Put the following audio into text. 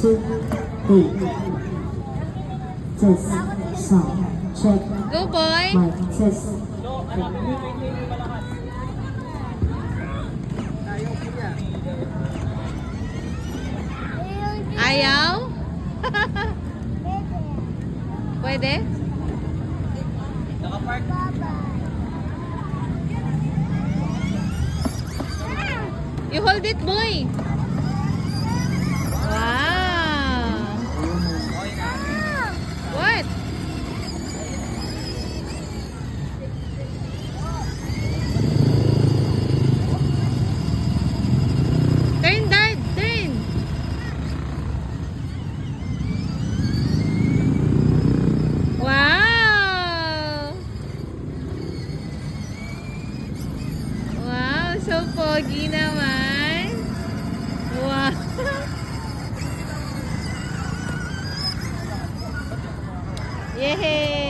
2, 8. Test. Sound. Check. Go, boy! Mic. Test. Ayaw? Pwede? You hold it, boy. Wow. What? Turn, Dad. Turn. Wow. Wow, so pogi naman. Wow. Yay!